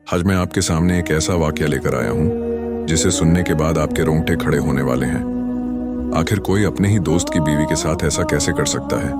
आज मैं आपके सामने एक ऐसा वाकया लेकर आया हूँ जिसे सुनने के बाद आपके रोंगटे खड़े होने वाले हैं। आखिर कोई अपने ही दोस्त की बीवी के साथ ऐसा कैसे कर सकता है।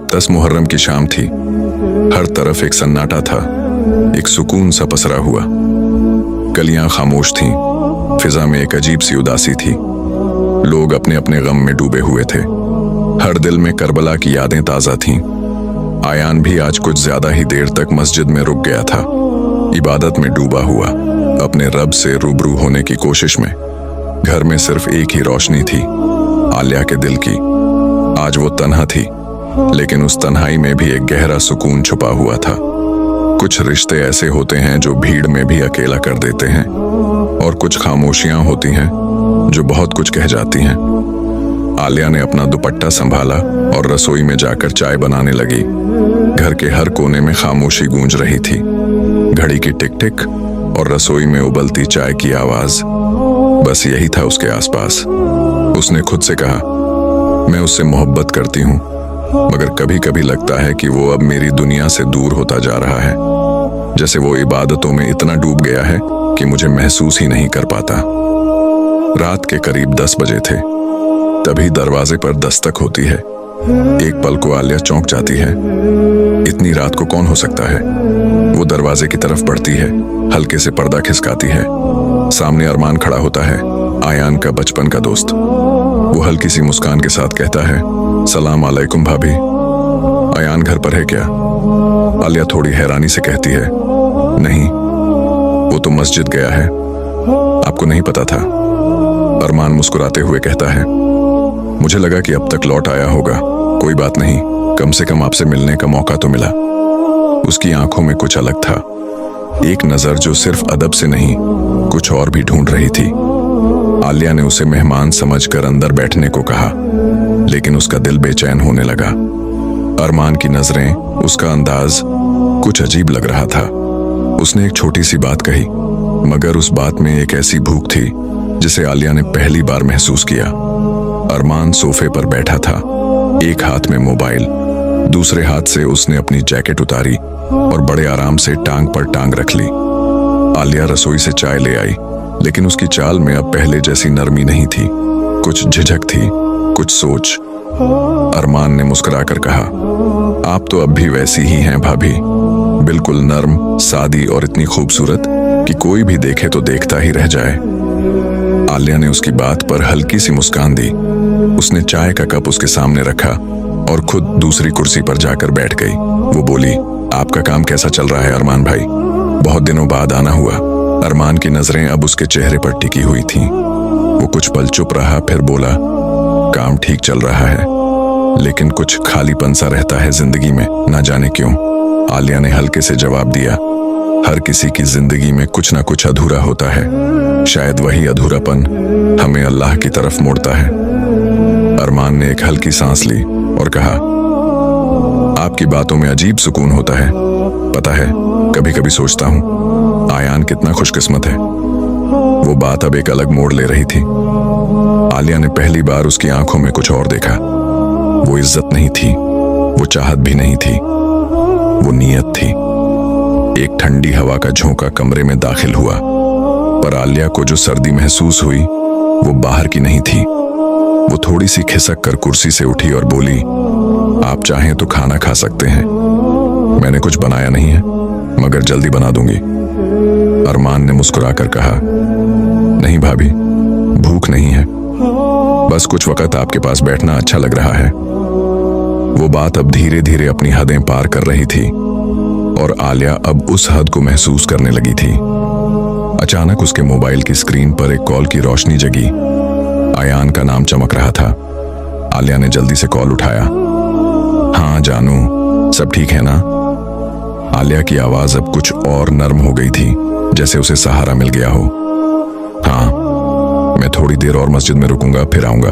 10 मुहर्रम की शाम थी। हर तरफ एक सन्नाटा था, एक सुकून सा पसरा हुआ। गलियां खामोश थीं, फिजा में एक अजीब सी उदासी थी। लोग अपने अपने गम में डूबे हुए थे। हर दिल में करबला की यादें ताज़ा थीं। आयान भी आज कुछ ज्यादा ही देर तक मस्जिद में रुक गया था, इबादत में डूबा हुआ, अपने रब से रूबरू होने की कोशिश में। घर में सिर्फ एक ही रोशनी थी, आलिया के दिल की। आज वो तन्हा थी, लेकिन उस तन्हाई में भी एक गहरा सुकून छुपा हुआ था। कुछ रिश्ते ऐसे होते हैं जो भीड़ में भी अकेला कर देते हैं, और कुछ खामोशियां होती हैं जो बहुत कुछ कह जाती हैं। आलिया ने अपना दुपट्टा संभाला और रसोई में जाकर चाय बनाने लगी। घर के हर कोने में खामोशी गूंज रही थी, घड़ी की टिक टिक और रसोई में उबलती चाय की आवाज। बस यही था उसके आसपास। उसने खुद से कहा, मैं उससे मोहब्बत करती हूँ, मगर कभी कभी लगता है कि वो अब मेरी दुनिया से दूर होता जा रहा है, जैसे वो इबादतों में इतना डूब गया है कि मुझे महसूस ही नहीं कर पाता। रात के करीब 10 बजे थे, तभी दरवाजे पर दस्तक होती है। एक पल को आलिया चौंक जाती है। इतनी रात को कौन हो सकता है? वो दरवाजे की तरफ बढ़ती है, हल्के से पर्दा खिसकाती है। सामने अरमान खड़ा होता है, आयान का बचपन का दोस्त। वो हल्की सी मुस्कान के साथ कहता है, सलाम अलैकुम भाभी, आयान घर पर है क्या? आलिया थोड़ी हैरानी से कहती है, नहीं, वो तो मस्जिद गया है। आपको नहीं पता था? अरमान मुस्कुराते हुए कहता है, मुझे लगा कि अब तक लौट आया होगा। कोई बात नहीं, कम से कम आपसे मिलने का मौका तो मिला। उसकी आंखों में कुछ अलग था, एक नजर जो सिर्फ अदब से नहीं, कुछ और भी ढूंढ रही थी। आलिया ने उसे मेहमान समझकर अंदर बैठने को कहा, लेकिन उसका दिल बेचैन होने लगा। अरमान की नजरें, उसका अंदाज कुछ अजीब लग रहा था। उसने एक छोटी सी बात कही, मगर उस बात में एक ऐसी भूख थी जिसे आलिया ने पहली बार महसूस किया। अरमान सोफे पर बैठा था, एक हाथ में मोबाइल, दूसरे हाथ से उसने अपनी जैकेट उतारी और बड़े आराम से टांग पर टांग रख ली। आलिया रसोई से चाय ले आई, लेकिन उसकी चाल में अब पहले जैसी नरमी नहीं थी। कुछ झिझक थी, कुछ सोच। अरमान ने मुस्कुराकर कहा, आप तो अब भी वैसी ही हैं भाभी, बिल्कुल नर्म, सादी और इतनी खूबसूरत कि कोई भी देखे तो देखता ही रह जाए। आलिया ने उसकी बात पर हल्की सी मुस्कान दी। उसने चाय का कप उसके सामने रखा और खुद दूसरी कुर्सी पर जाकर बैठ गई। वो बोली, आपका काम कैसा चल रहा है अरमान भाई? बहुत दिनों बाद आना हुआ। अरमान की नजरें अब उसके चेहरे पर टिकी हुई थीं। वो कुछ पल चुप रहा, फिर बोला, काम ठीक चल रहा है, लेकिन कुछ खालीपन सा रहता है जिंदगी में, ना जाने क्यों। आलिया ने हल्के से जवाब दिया, हर किसी की जिंदगी में कुछ ना कुछ अधूरा होता है, शायद वही अधूरापन हमें अल्लाह की तरफ मोड़ता है। अरमान ने एक हल्की सांस ली और कहा, आपकी बातों में अजीब सुकून होता है। पता है, कभी कभी सोचता हूँ आयान कितना खुशकिस्मत है। वो बात अब एक अलग मोड़ ले रही थी। आलिया ने पहली बार उसकी आंखों में कुछ और देखा। वो इज्जत नहीं थी, वो चाहत भी नहीं थी, वो नीयत थी। एक ठंडी हवा का झोंका कमरे में दाखिल हुआ, पर आलिया को जो सर्दी महसूस हुई वो बाहर की नहीं थी। वो थोड़ी सी खिसक कर कुर्सी से उठी और बोली, आप चाहें तो खाना खा सकते हैं, मैंने कुछ बनाया नहीं है, मगर जल्दी बना दूंगी। अरमान ने मुस्कुराकर कहा, नहीं भाभी, भूख नहीं है, बस कुछ वक्त आपके पास बैठना अच्छा लग रहा है। वो बात अब धीरे धीरे अपनी हदें पार कर रही थी और आलिया अब उस हद को महसूस करने लगी थी। अचानक उसके मोबाइल की स्क्रीन पर एक कॉल की रोशनी जगी। आयान का नाम चमक रहा था। आलिया ने जल्दी से कॉल उठाया। हाँ जानू, सब ठीक है ना? आलिया की आवाज अब कुछ और नर्म हो गई थी, जैसे उसे सहारा मिल गया हो। हाँ, मैं थोड़ी देर और मस्जिद में रुकूंगा, फिर आऊंगा,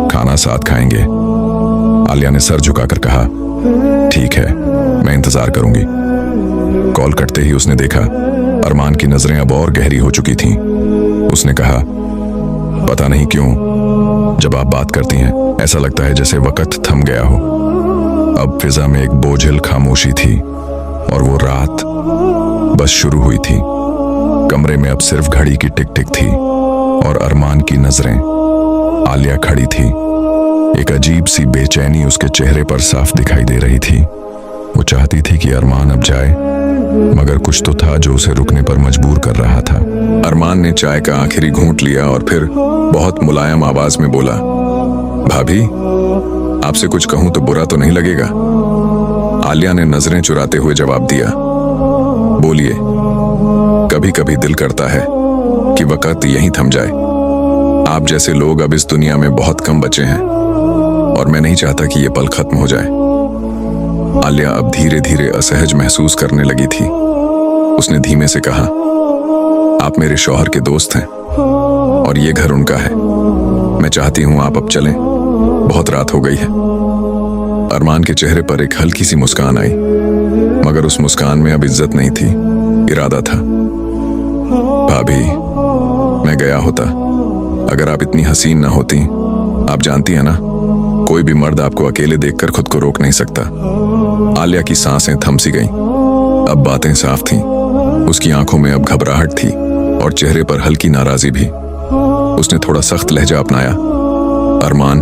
खाना साथ खाएंगे। आलिया ने सर झुकाकर कहा, ठीक है, मैं इंतजार करूंगी। कॉल कटते ही उसने देखा, अरमान की नजरें अब और गहरी हो चुकी थीं। उसने कहा, पता नहीं क्यों जब आप बात करती हैं ऐसा लगता है जैसे वक्त थम गया हो। अब फिजा में एक बोझिल खामोशी थी और वो रात बस शुरू हुई थी। कमरे में अब सिर्फ घड़ी की टिक टिक थी और अरमान की नजरें। आलिया खड़ी थी, एक अजीब सी बेचैनी उसके चेहरे पर साफ दिखाई दे रही थी। वो चाहती थी कि अरमान अब जाए, मगर कुछ तो था जो उसे रुकने पर मजबूर कर रहा था। अरमान ने चाय का आखिरी घूंट लिया और फिर बहुत मुलायम आवाज में बोला, भाभी, आपसे कुछ कहूं तो बुरा तो नहीं लगेगा? आलिया ने नजरें चुराते हुए जवाब दिया, बोलिए। कभी कभी दिल करता है कि वक्त यहीं थम जाए। आप जैसे लोग अब इस दुनिया में बहुत कम बचे हैं और मैं नहीं चाहता कि यह पल खत्म हो जाए। आलिया अब धीरे धीरे असहज महसूस करने लगी थी। उसने धीमे से कहा, आप मेरे शौहर के दोस्त हैं और ये घर उनका है। मैं चाहती हूं आप अब चलें, बहुत रात हो गई है। अरमान के चेहरे पर एक हल्की सी मुस्कान आई, मगर उस मुस्कान में अब इज्जत नहीं थी, इरादा था। भाभी, मैं गया होता अगर आप इतनी हसीन ना होती। आप जानती है ना, कोई भी मर्द आपको अकेले देखकर खुद को रोक नहीं सकता। आलिया की सांसें थम सी गईं। अब बातें साफ थीं। उसकी आंखों में अब घबराहट थी और चेहरे पर हल्की नाराजगी भी। उसने थोड़ा सख्त लहजा अपनाया, अरमान,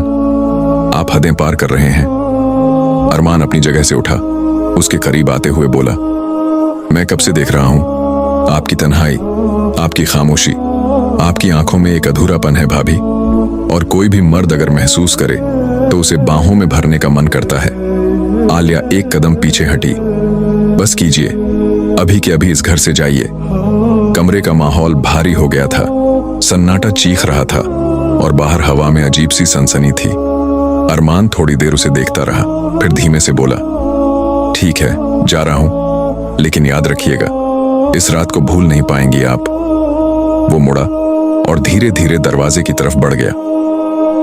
आप हदें पार कर रहे हैं। अरमान अपनी जगह से उठा, उसके करीब आते हुए बोला, मैं कब से देख रहा हूं आपकी तन्हाई, आपकी खामोशी, आपकी आंखों में एक अधूरापन है भाभी। और कोई भी मर्द अगर महसूस करे तो उसे बाहों में भरने का मन करता है। आलिया एक कदम पीछे हटी। बस कीजिए, अभी के अभी इस घर से जाइए। कमरे का माहौल भारी हो गया था, सन्नाटा चीख रहा था और बाहर हवा में अजीब सी सनसनी थी। अरमान थोड़ी देर उसे देखता रहा, फिर धीमे से बोला, ठीक है, जा रहा हूं, लेकिन याद रखिएगा, इस रात को भूल नहीं पाएंगी आप। वो मुड़ा और धीरे धीरे दरवाजे की तरफ बढ़ गया।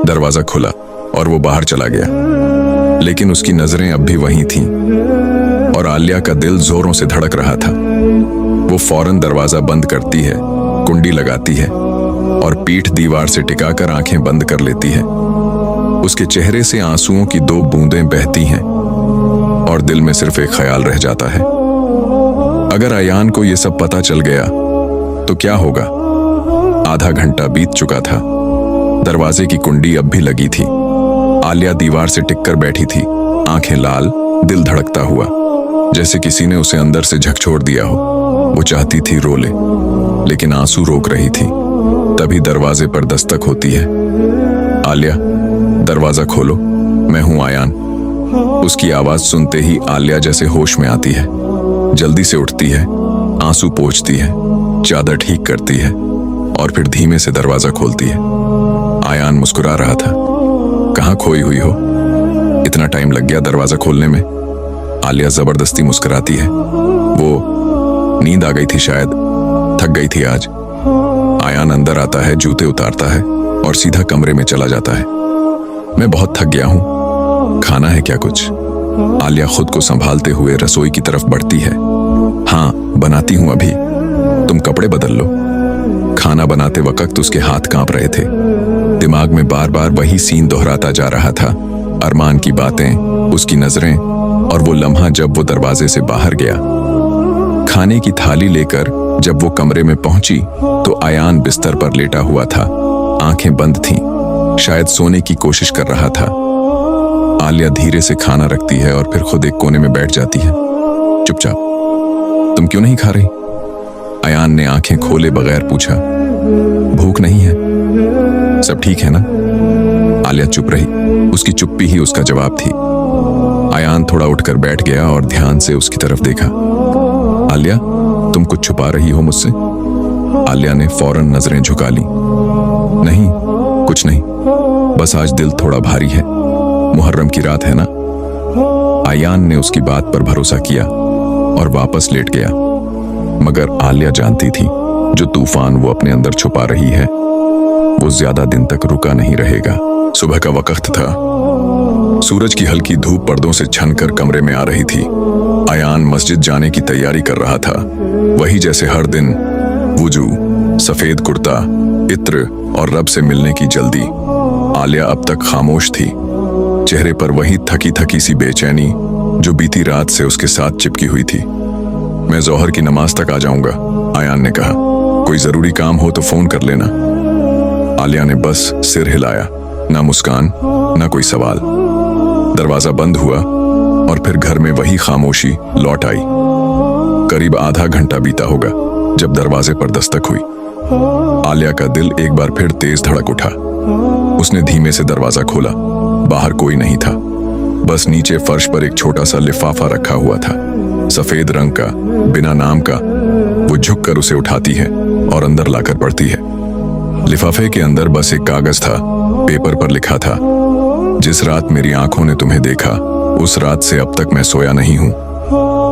दरवाजा खुला और वो बाहर चला गया, लेकिन उसकी नजरें अब भी वहीं थीं और आलिया का दिल जोरों से धड़क रहा था। वो फौरन दरवाजा बंद करती है, कुंडी लगाती है और पीठ दीवार से टिकाकर आंखें बंद कर लेती है। उसके चेहरे से आंसुओं की 2 बूंदें बहती हैं और दिल में सिर्फ एक ख्याल रह जाता है, अगर अयान को यह सब पता चल गया तो क्या होगा? आधा घंटा बीत चुका था। दरवाजे की कुंडी अब भी लगी थी। आलिया दीवार से टिककर बैठी थी, आंखें लाल, दिल धड़कता हुआ, जैसे किसी ने उसे अंदर से झकझोर दिया हो। वो चाहती थी रो ले, लेकिन आंसू रोक रही थी। तभी दरवाजे पर दस्तक होती है। आलिया, दरवाजा खोलो, मैं हूं आयान। उसकी आवाज सुनते ही आलिया जैसे होश में आती है। जल्दी से उठती है, आंसू पोंछती है, चादर ठीक करती है और फिर धीमे से दरवाजा खोलती है। आयान मुस्कुरा रहा था। कहाँ खोई हुई हो? इतना टाइम लग गया दरवाजा खोलने में? आलिया जबरदस्ती मुस्कुराती है। वो नींद आ गई थी शायद, थक गई थी आज। आयान अंदर आता है, जूते उतारता है और सीधा कमरे में चला जाता है। मैं बहुत थक गया हूं, खाना है क्या कुछ? आलिया खुद को संभालते हुए रसोई की तरफ बढ़ती है। हाँ, बनाती हूं अभी, तुम कपड़े बदल लो। खाना बनाते वक्त उसके हाथ कांप रहे थे। दिमाग में बार बार वही सीन दोहराता जा रहा था, अरमान की बातें, उसकी नजरें और वो लम्हा जब वो दरवाजे से बाहर गया। खाने की थाली लेकर जब वो कमरे में पहुंची तो आयान बिस्तर पर लेटा हुआ था, आंखें बंद थीं, शायद सोने की कोशिश कर रहा था। आलिया धीरे से खाना रखती है और फिर खुद एक कोने में बैठ जाती है। चुपचाप, तुम क्यों नहीं खा रही? आयान ने आंखें खोले बगैर पूछा। भूख नहीं है? सब ठीक है ना? आलिया चुप रही। उसकी चुप्पी ही उसका जवाब थी। आयान थोड़ा उठकर बैठ गया और ध्यान से उसकी तरफ देखा। आलिया, तुम कुछ छुपा रही हो मुझसे? आलिया ने फौरन नजरें झुका ली। नहीं, कुछ नहीं, बस आज दिल थोड़ा भारी है। मुहर्रम की रात है ना? आयान ने उसकी बात पर भरोसा किया और वापस लेट गया। मगर आलिया जानती थी, जो तूफान वो अपने अंदर छुपा रही है वो ज्यादा दिन तक रुका नहीं रहेगा। सुबह का वक्त था। सूरज की हल्की धूप पर्दों से छनकर कमरे में आ रही थी। आयान मस्जिद जाने की तैयारी कर रहा था, वही जैसे हर दिन। वुजू, सफेद कुर्ता, इत्र और रब से मिलने की जल्दी। आलिया अब तक खामोश थी, चेहरे पर वही थकी थकी सी बेचैनी जो बीती रात से उसके साथ चिपकी हुई थी। मैं जोहर की नमाज तक आ जाऊंगा, आयान ने कहा। कोई जरूरी काम हो तो फोन कर लेना। आलिया ने बस सिर हिलाया, ना मुस्कान ना कोई सवाल। दरवाजा बंद हुआ और फिर घर में वही खामोशी लौट आई। करीब आधा घंटा बीता होगा जब दरवाजे पर दस्तक हुई। आलिया का दिल एक बार फिर तेज धड़क उठा। उसने धीमे से दरवाजा खोला। बाहर कोई नहीं था, बस नीचे फर्श पर एक छोटा सा लिफाफा रखा हुआ था, सफेद रंग का, बिना नाम का। वो झुककर उसे उठाती है और अंदर लाकर पढ़ती है। लिफाफे के अंदर बस एक कागज था। पेपर पर लिखा था, जिस रात मेरी आंखों ने तुम्हें देखा, उस रात से अब तक मैं सोया नहीं हूं।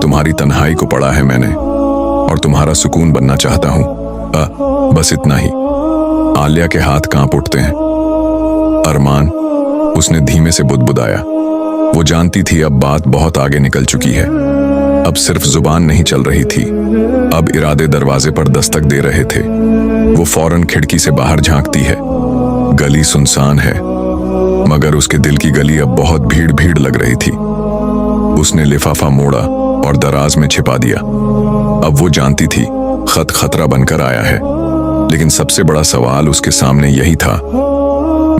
तुम्हारी तन्हाई को पढ़ा है मैंने और तुम्हारा सुकून बनना चाहता हूं। बस इतना ही। आलिया के हाथ कांप उठते हैं। अरमान, उसने धीमे से बुदबुदाया। वो जानती थी अब बात बहुत आगे निकल चुकी है। अब सिर्फ जुबान नहीं चल रही थी, अब इरादे दरवाजे पर दस्तक दे रहे थे। वो फौरन खिड़की से बाहर झांकती है। गली सुनसान है, मगर उसके दिल की गली अब बहुत भीड़ भीड़ लग रही थी। उसने लिफाफा मोड़ा और दराज में छिपा दिया। अब वो जानती थी खत खतरा बनकर आया है, लेकिन सबसे बड़ा सवाल उसके सामने यही था,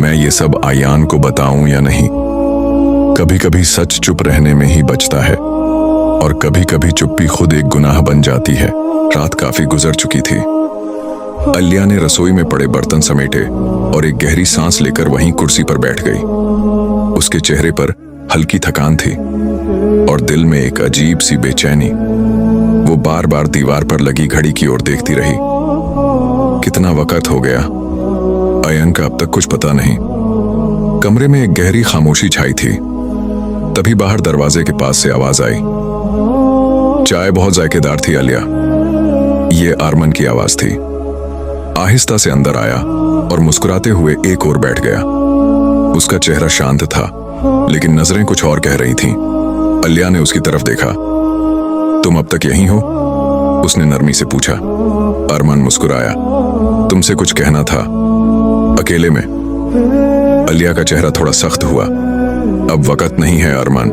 मैं ये सब आयान को बताऊं या नहीं। कभी कभी सच चुप रहने में ही बचता है और कभी कभी चुप्पी खुद एक गुनाह बन जाती है। रात काफी गुजर चुकी थी। आलिया ने रसोई में पड़े बर्तन समेटे और एक गहरी सांस लेकर वहीं कुर्सी पर बैठ गई। उसके चेहरे पर हल्की थकान थी और दिल में एक अजीब सी बेचैनी। वो बार बार दीवार पर लगी घड़ी की ओर देखती रही। कितना वक्त हो गया, आयन का अब तक कुछ पता नहीं। कमरे में एक गहरी खामोशी छाई थी। तभी बाहर दरवाजे के पास से आवाज आई। चाय बहुत जायकेदार थी आलिया। ये अरमान की आवाज थी। आहिस्ता से अंदर आया और मुस्कुराते हुए एक ओर बैठ गया। उसका चेहरा शांत था, लेकिन नजरें कुछ और कह रही थीं। आलिया ने उसकी तरफ देखा। तुम अब तक यहीं हो? उसने नरमी से पूछा। अरमान मुस्कुराया। तुमसे कुछ कहना था, अकेले में। आलिया का चेहरा थोड़ा सख्त हुआ। अब वक्त नहीं है अरमान,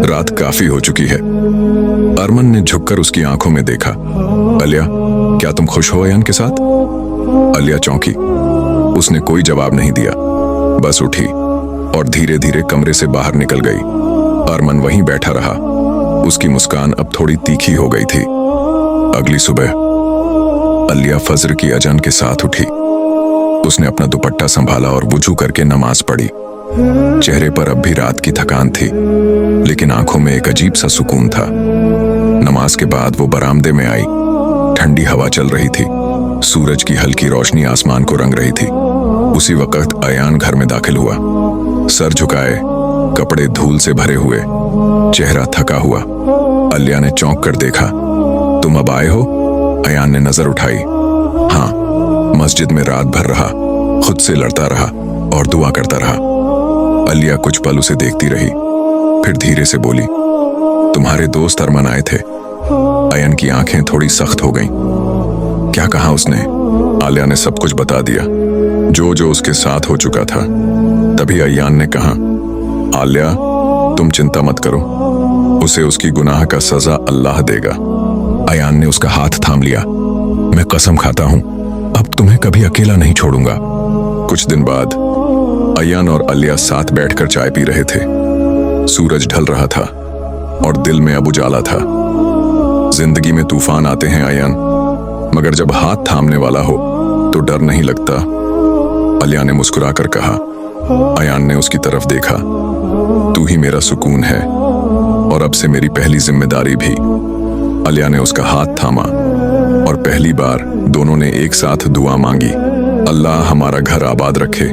रात काफी हो चुकी है। अरमान ने झुककर उसकी आंखों में देखा। आलिया, क्या तुम खुश हो आयान के साथ? आलिया चौंकी। उसने कोई जवाब नहीं दिया, बस उठी और धीरे धीरे कमरे से बाहर निकल गई। अरमान वहीं बैठा रहा। उसकी मुस्कान अब थोड़ी तीखी हो गई थी। अगली सुबह आलिया फजर की अजान के साथ उठी। उसने अपना दुपट्टा संभाला और वुजू करके नमाज पढ़ी। चेहरे पर अब भी रात की थकान थी, लेकिन आंखों में एक अजीब सा सुकून था। नमाज के बाद वो बरामदे में आई। ठंडी हवा चल रही थी। सूरज की हल्की रोशनी आसमान को रंग रही थी। उसी वक्त आयान घर में दाखिल हुआ। सर झुकाए, कपड़े धूल से भरे हुए, चेहरा थका हुआ। आलिया ने चौंक कर देखा। तुम अब आए हो? आयान ने नजर उठाई। हाँ, मस्जिद में रात भर रहा, खुद से लड़ता रहा और दुआ करता रहा। आलिया कुछ पल उसे देखती रही, फिर धीरे से बोली, तुम्हारे दोस्त अरमान आए थे। आयन की आंखें थोड़ी सख्त हो गईं। क्या कहा उसने? आलिया ने सब कुछ बता दिया, जो जो उसके साथ हो चुका था। तभी आयान ने कहा, आलिया, तुम चिंता मत करो, उसे उसकी गुनाह का सजा अल्लाह देगा। आयान ने उसका हाथ थाम लिया। मैं कसम खाता हूं, अब तुम्हें कभी अकेला नहीं छोड़ूंगा। कुछ दिन बाद आयान और आलिया साथ बैठकर चाय पी रहे थे। सूरज ढल रहा था और दिल में अब उजाला था। जिंदगी में तूफान आते हैं आयान, मगर जब हाथ थामने वाला हो तो डर नहीं लगता। आलिया ने मुस्कुराकर कहा। आयान ने उसकी तरफ देखा। तू ही मेरा सुकून है और अब से मेरी पहली जिम्मेदारी भी। आलिया ने उसका हाथ थामा और पहली बार दोनों ने एक साथ दुआ मांगी, अल्लाह हमारा घर आबाद रखे।